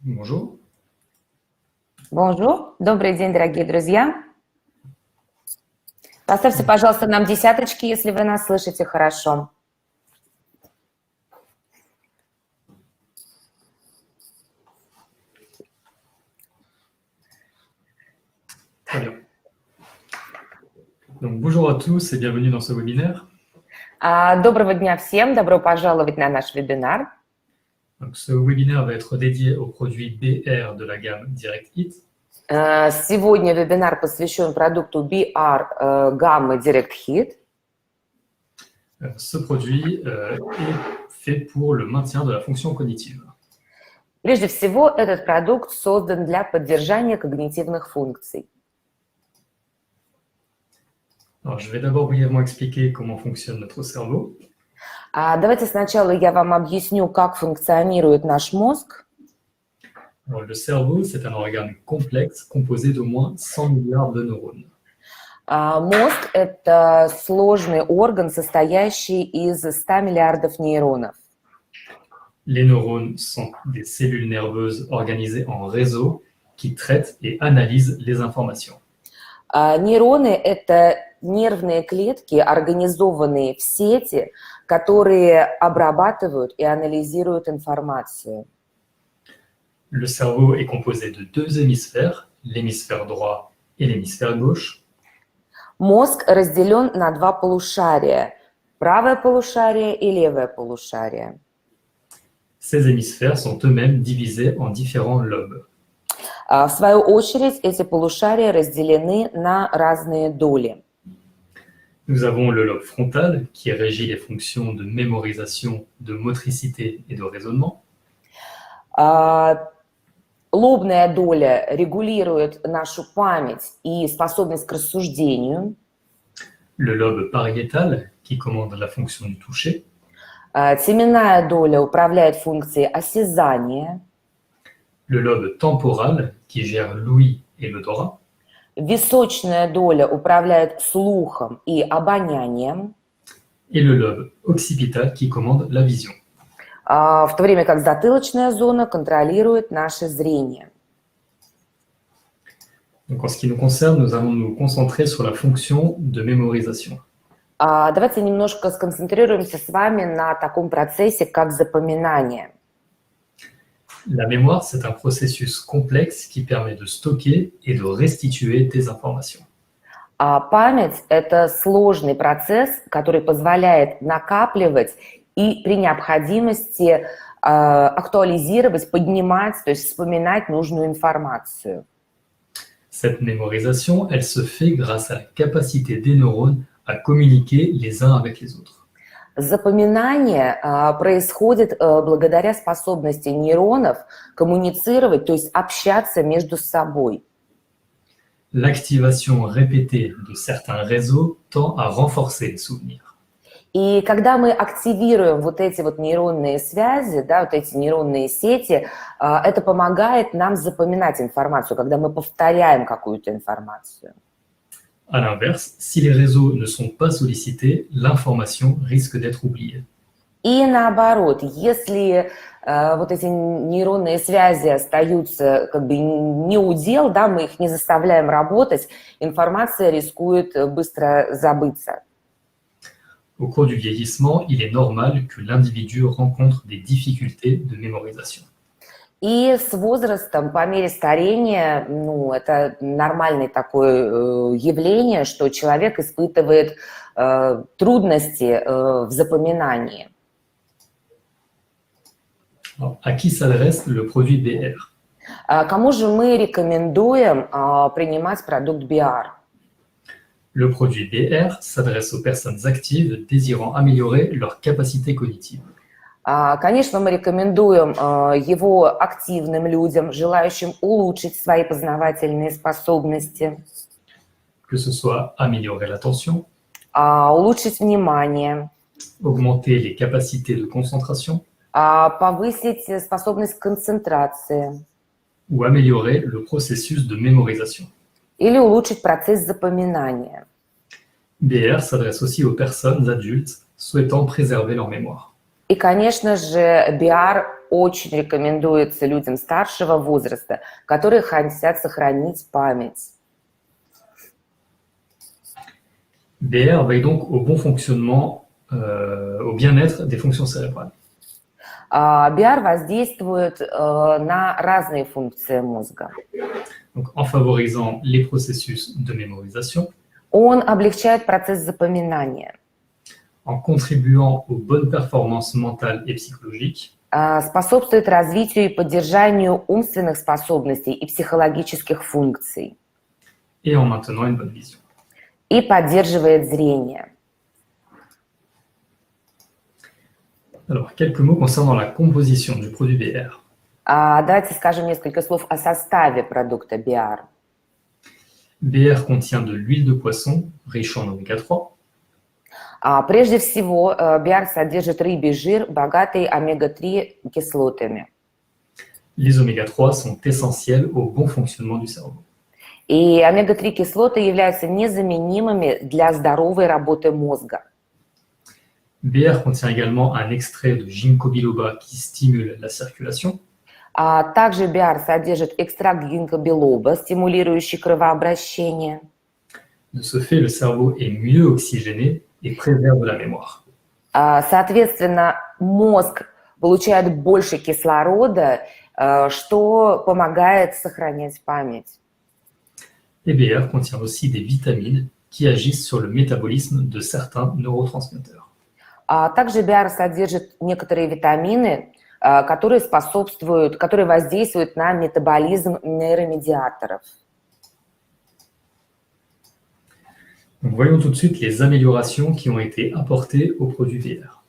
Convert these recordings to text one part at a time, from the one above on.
Bonjour. Bonjour. Добрый день, дорогие друзья. Поставьте, пожалуйста, нам десяточки, если вы нас слышите хорошо. Très bien. Donc, bonjour à tous et bienvenue dans ce webinaire. Доброго дня всем. Добро пожаловать на наш вебинар. Donc, ce webinaire va être dédié aux produits BR de la gamme Direct Hit. Сегодня вебинар посвящен продукту BR гаммы Direct Hit. Ce produit est fait pour le maintien de la fonction cognitive. Прежде всего, этот продукт создан для поддержания когнитивных функций. Alors, je vais d'abord brièvement expliquer comment fonctionne notre cerveau. Давайте сначала я вам объясню, как функционирует наш мозг. Alors, le cerveau, c'est un organe complexe composé d'au moins 100 milliards de neurones. Мозг – это сложный орган, состоящий из 100 миллиардов нейронов. Les neurones sont des cellules nerveuses organisées en réseaux qui traitent et analysent les informations. Нейроны – это нервные клетки, организованные в сети, которые обрабатывают и анализируют информацию. Le cerveau est composé de deux hémisphères, l'hémisphère droit et l'hémisphère gauche. Мозг разделен на два полушария – правое полушарие и левое полушарие. Ces hémisphères sont eux-mêmes divisés en différents lobes. В свою очередь, эти полушария разделены на разные доли. Nous avons le lobe frontal qui régit les fonctions de mémorisation, de motricité et de raisonnement. Лобная доля регулирует нашу память и способность к рассуждению. Le lobe pariétal qui commande la fonction du toucher. Теменная доля управляет функцией осязания. Le lobe temporal qui gère l'ouïe et l'odorat. Височная доля управляет слухом и обонянием. Et le lobe occipital qui commande la vision. В то время как затылочная зона контролирует наше зрение. Donc, en ce qui nous concerne, nous allons nous concentrer sur la fonction de mémorisation. Давайте немножко сконцентрируемся с вами на таком процессе, как запоминание. La mémoire, c'est un processus complexe qui permet de stocker et de restituer des informations. Память – это сложный процесс, который позволяет накапливать и при необходимости актуализировать, поднимать, то есть вспоминать нужную информацию. Cette mémorisation, elle se fait grâce à la capacité des neurones à communiquer les uns avec les autres. Запоминание происходит благодаря способности нейронов коммуницировать, то есть общаться между собой. L'activation répétée de certains réseaux tend à renforcer les souvenirs. И когда мы активируем вот эти вот нейронные связи, да, вот эти нейронные сети, это помогает нам запоминать информацию, когда мы повторяем какую-то информацию. À l'inverse, si les réseaux ne sont pas sollicités, l'information risque d'être oubliée. И наоборот, если вот эти нейронные связи остаются как бы не у дел, да, мы их не заставляем работать, информация рискует быстро забыться. Au cours du vieillissement, il est normal que l'individu rencontre des difficultés de mémorisation. И с возрастом, по мере старения, это нормальное такое явление, что человек испытывает трудности в запоминании. Alors, à qui s'adresse le produit BR? Кому же мы рекомендуем принимать продукт BR? Le produit BR s'adresse aux personnes actives désirant améliorer leur capacité cognitive. Конечно, мы рекомендуем его активным людям, желающим улучшить свои познавательные способности. Que ce soit améliorer l'attention, улучшить внимание, augmenter les capacités de concentration, повысить способность к концентрации ou améliorer le processus de mémorisation. или улучшить процесс запоминания. BR s'adresse aussi aux personnes adultes souhaitant préserver leur mémoire. И, конечно же, BR очень рекомендуется людям старшего возраста, которые хотят сохранить память. BR veille donc au bon fonctionnement, au bien-être des fonctions cérébrales. BR воздействует на разные функции мозга. Donc, en favorisant les processus de mémorisation, Он облегчает процесс запоминания, en contribuant aux bonnes performances mentales et psychologiques, способствует развитию и поддержанию умственных способностей и психологических функций et en maintenant une bonne vision. и поддерживает зрение. Alors, quelques mots concernant la composition du produit BR. Давайте скажем несколько слов о составе продукта BR. BR contient de l'huile de poisson riche en oméga 3, Прежде всего, BR содержит рыбий жир, богатый омега-3 кислотами. Les oméga 3 sont essentiels au bon fonctionnement du cerveau. И омега-3 кислоты являются незаменимыми для здоровой работы мозга. BR contient également un extrait de ginkgo biloba qui stimule la circulation. Также BR содержит экстракт гинкго-билоба, стимулирующий кровообращение. De ce fait, le cerveau est mieux oxygéné et préserve la mémoire. Соответственно, мозг получает больше кислорода, что помогает сохранять память. Et BR contient aussi des vitamines qui agissent sur le métabolisme de certains neurotransmetteurs. Также BR содержит некоторые витамины, которые воздействуют на метаболизм нейромедиаторов. Donc, voyons tout de suite les améliorations qui ont été apportées au produit BR.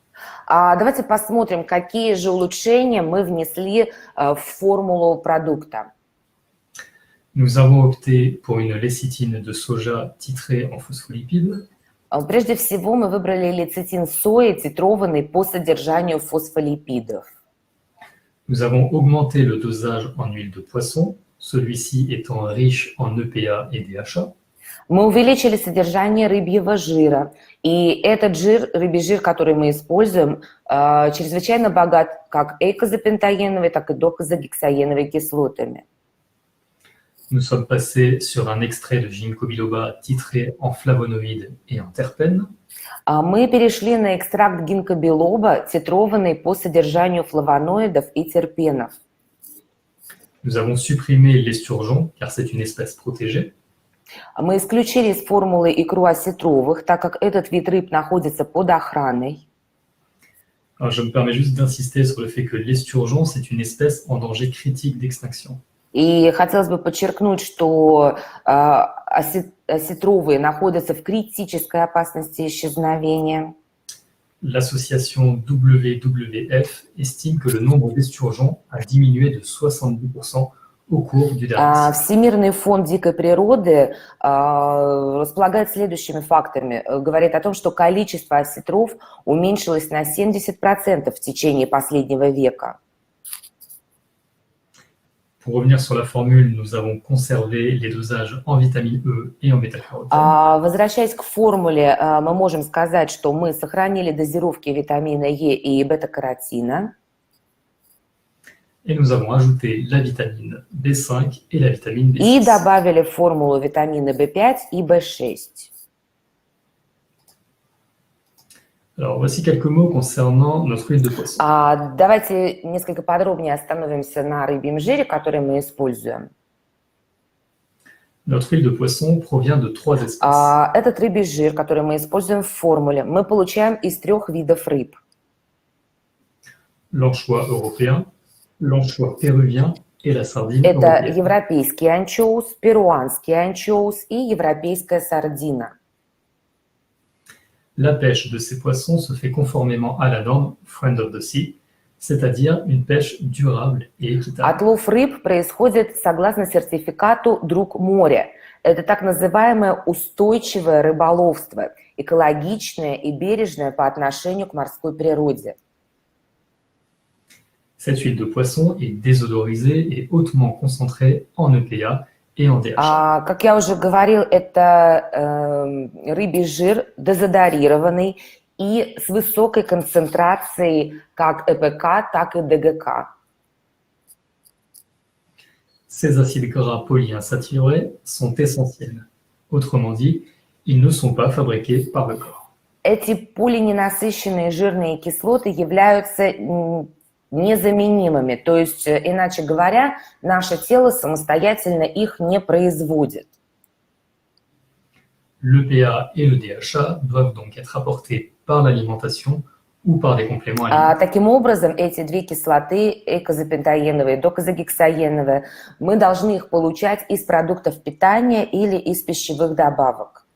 Давайте посмотрим, какие же улучшения мы внесли в формулу продукта. Nous avons opté pour une lécithine de soja titrée en phospholipides. Прежде всего, мы выбрали лецитин сои, титрованный по содержанию фосфолипидов. Nous avons augmenté le dosage en huile de poisson, celui-ci étant riche en EPA et DHA. Мы увеличили содержание рыбьего жира, и этот рыбий жир, который мы используем, чрезвычайно богат как эйкозапентаеновой, так и докозагексаеновой кислотами. Nous sommes passés sur un extrait de ginkgo biloba titré en flavonoïdes et en terpènes. Мы перешли на экстракт гинкго-билоба, титрованный по содержанию флавоноидов и терпенов. Nous avons supprimé l'esturgeon, car c'est une espèce protégée. Мы исключили из формулы икру осетровых, так как этот вид рыб находится под охраной. Alors, je me permets juste d'insister sur le fait que l'esturgeon, c'est une espèce en danger critique d'extinction. И хотелось бы подчеркнуть, что осетровые находятся в критической опасности исчезновения. L'association WWF estime que le nombre d'esturgeons a diminué de 70% au cours du dernier siècle. Всемирный фонд дикой природы располагает следующими фактами. Говорит о том, что количество осетров уменьшилось на 70% в течение последнего века. Pour revenir sur la formule, nous avons conservé les dosages en vitamine E et en bêta-carotène. Возвращаясь к формуле, мы можем сказать, что мы сохранили дозировки витамина Е и бета-каротина. Et nous avons ajouté la vitamine B5 et la vitamine B6. И добавили в формулу витамины В5 и В6. Alors, voici quelques mots concernant notre huile de poisson. Давайте несколько подробнее остановимся на рыбьем жире, который мы используем. Notre huile de poisson provient de 3 espèces. Этот рыбий жир, который мы используем в формуле, мы получаем из 3 видов рыб. L'anchois européen, l'anchois péruvien et la sardine Это européenne. европейский анчоус, перуанский анчоус и европейская сардина. La pêche de ces poissons se fait conformément à la norme Friend of the Sea, c'est-à-dire une pêche durable et équitable. Отлов рыб происходит согласно сертификату «Друг моря». Это так называемое устойчивое рыболовство, экологичное и бережное по отношению к морской природе. Cette huile de poisson est désodorisée et hautement concentrée en EPA et en DHA. Как я уже говорил, это рыбий жир дезодорированный и с высокой концентрацией как ЭПК, так и ДГК. Ces acides gras polyinsaturés sont essentiels. Autrement dit, ils ne sont pas fabriqués par le corps. Эти полиненасыщенные жирные кислоты являются незаменимыми, то есть, иначе говоря, наше тело самостоятельно их не производит. L'EPA et le DHA doivent donc être apportés par l'alimentation ou par des compléments alimentaires. Таким образом, эти две кислоты, эйкозапентаеновые и докозагексаеновые, мы должны их получать из продуктов питания или из пищевых добавок.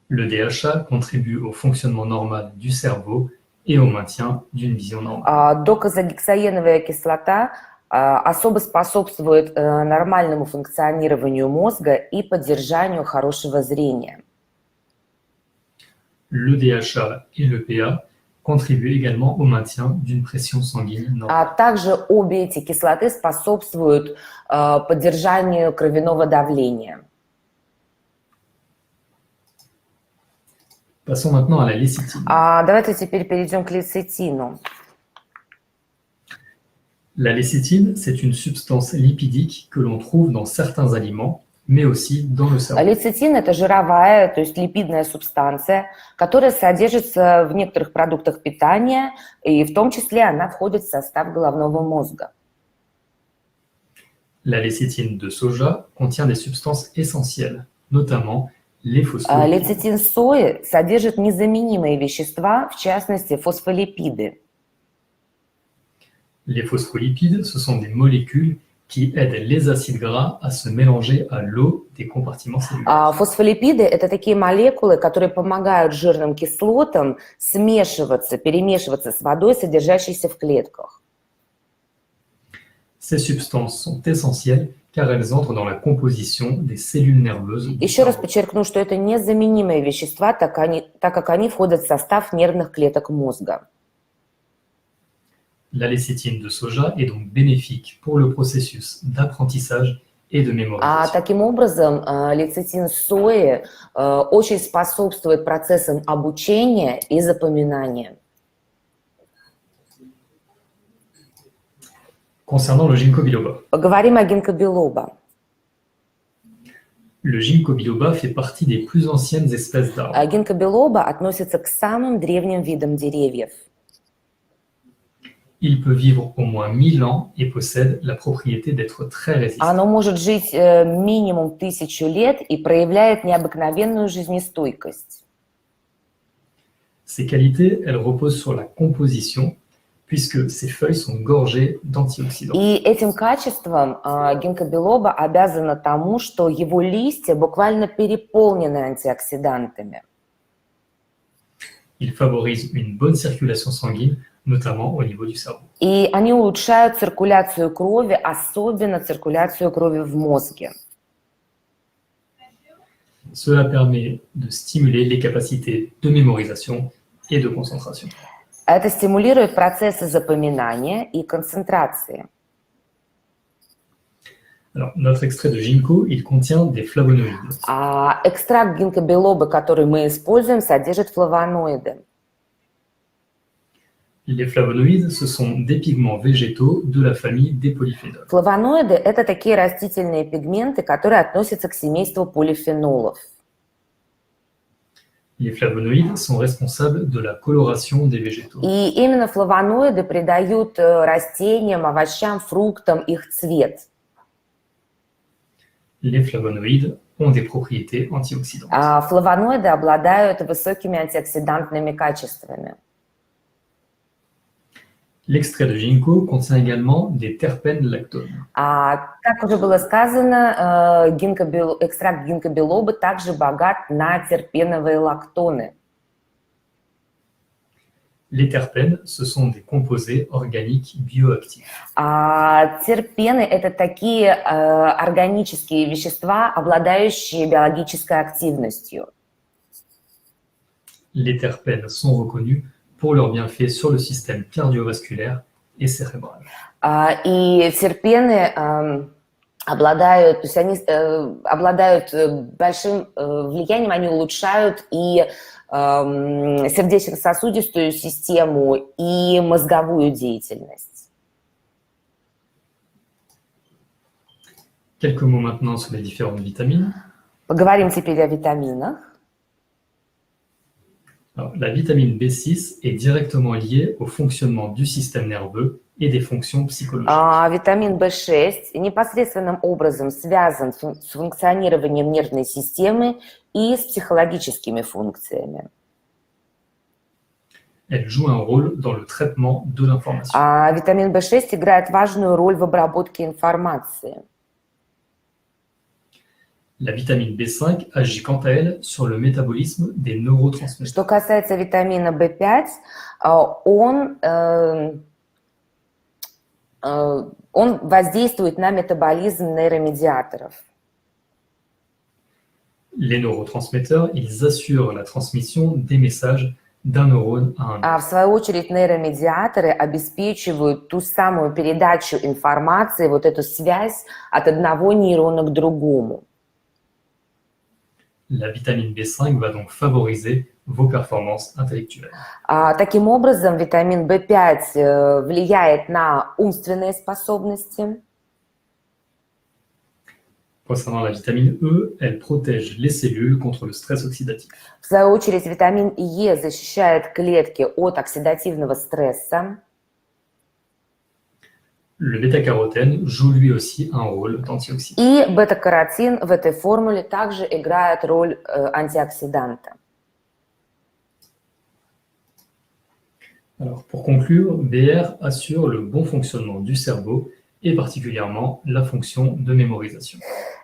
Le DHA contribue au fonctionnement normal du cerveau et au maintien d'une vision normale. Докозагексаеновая кислота особо способствует нормальному функционированию мозга и поддержанию хорошего зрения. Le DHA et l'EPA contribuent également au maintien d'une pression sanguine normale. Также обе эти кислоты способствуют поддержанию кровяного давления. Passons maintenant à la lécithine. Давайте теперь перейдем к лецитину. La lécithine, c'est une substance lipidique que l'on trouve dans certains aliments, mais aussi dans le cerveau. Лецитин – это жировая, то есть липидная субстанция, которая содержится в некоторых продуктах питания, и в том числе она входит в состав головного мозга. La lécithine de soja contient des substances essentielles, notamment les phospholipides. Лецитин сои содержит незаменимые вещества, в частности фосфолипиды. Les phospholipides, ce sont des molécules qui aident les acides gras à se mélanger à l'eau des compartiments cellulaires. Фосфолипиды – это такие молекулы, которые помогают жирным кислотам смешиваться, перемешиваться с водой, содержащейся в клетках. Ces substances sont essentielles car elles entrent dans la composition des cellules nerveuses. Еще раз подчеркну, что это незаменимые вещества, так как они входят в состав нервных клеток мозга. La lécithine de soja est donc bénéfique pour le processus d'apprentissage et de mémorisation. Таким образом, лецитин сои очень способствует процессам обучения и запоминания. Concernant le ginkgo biloba. Поговорим о гинкобилоба. Le ginkgo biloba fait partie des plus anciennes espèces d'arbres. Гинкобилоба относится к самым древним видам деревьев. Il peut vivre au moins 1000 ans et possède la propriété d'être très résistant. Оно может жить минимум 1000 лет и проявляет необыкновенную жизнестойкость. Ses qualités, elles reposent sur la composition, puisque ses feuilles sont gorgées d'antioxydants. И этим качеством гинкобилоба обязано тому, что его листья буквально переполнены антиоксидантами. Il favorise une bonne circulation sanguine, notamment au niveau du cerveau. И они улучшают циркуляцию крови, особенно циркуляцию крови в мозге. Cela permet de stimuler les capacités de mémorisation et de concentration. Это стимулирует процессы запоминания и концентрации. Alors, notre extrait de ginkgo, il contient des flavonoïdes. Экстракт гинкобилоба, который мы используем, содержит флавоноиды. Les flavonoïdes, ce sont des pigments végétaux de la famille des polyphénols. Флавоноиды – это такие растительные пигменты, которые относятся к семейству полифенолов. Les flavonoïdes sont responsables de la coloration des végétaux. И именно флавоноиды придают растениям, овощам, фруктам их цвет. Les flavonoïdes ont des propriétés antioxydantes. Флавоноиды обладают высокими антиоксидантными качествами. L'extrait de ginkgo contient également des terpènes lactones. Как уже было сказано, экстракт гинкобилоба также богат на терпеновые лактоны. Les terpènes, ce sont des composés organiques bioactifs. Терпены – это такие органические вещества, обладающие биологической активностью. Les terpènes sont reconnus pour leurs bienfaits sur le système cardiovasculaire et cérébral. И терпены обладают, то есть они обладают большим влиянием, они улучшают и сердечно-сосудистую систему, и мозговую деятельность. Quelques mots maintenant sur les différentes vitamines. Поговорим теперь о витаминах. Alors, la vitamine B6 est directement liée au fonctionnement du système nerveux et des fonctions psychologiques. Витамин В6 непосредственным образом связан с функционированием нервной системы и с психологическими функциями. Elle joue un rôle dans le traitement de l'information. Витамин В6 играет важную роль в обработке информации. La vitamine B5 agit quant à elle sur le métabolisme des neurotransmetteurs. Что касается витамина В5, он воздействует на метаболизм нейромедиаторов. Les neurotransmetteurs, ils assurent la transmission des messages d'un neurone à un autre. В свою очередь нейромедиаторы обеспечивают ту самую передачу информации, вот эту связь от одного нейрона к другому. La vitamine B5 va donc favoriser vos performances intellectuelles. Таким образом, витамин В5 влияет на умственные способности. Concernant la vitamine E, elle protège les cellules contre le stress oxydatif. В свою очередь, витамин Е защищает клетки от оксидативного стресса. Le bêta-carotène joue lui aussi un rôle d'antioxydant. И бета-каротин в этой формуле также играет роль антиоксиданта. Alors, pour conclure, BR assure le bon fonctionnement du cerveau et particulièrement la fonction de mémorisation.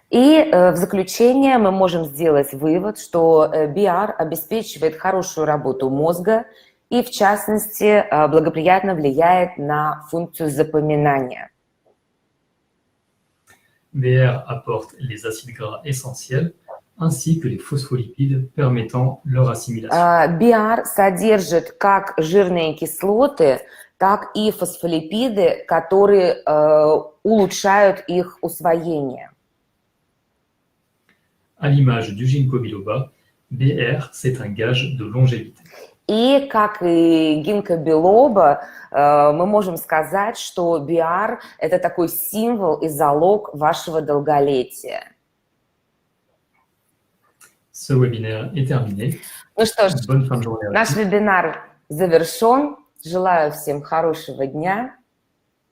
И в заключение мы можем сделать вывод, что BR обеспечивает хорошую работу мозга и, в частности, благоприятно влияет на функцию запоминания. BR apporte les acides gras essentiels ainsi que les phospholipides permettant leur assimilation. BR содержит как жирные кислоты, так и фосфолипиды, которые улучшают их усвоение. À l'image du ginkgo biloba, BR, c'est un gage de longévité. И, как и гинкобилоба, мы можем сказать, что BR – это такой символ и залог вашего долголетия. Ce webinaire est terminé. Ну что ж, Bonne fin de journée. наш вебинар завершен. Желаю всем хорошего дня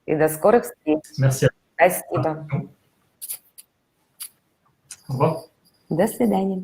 и до скорых встреч. Merci. Спасибо. Au revoir. До свидания.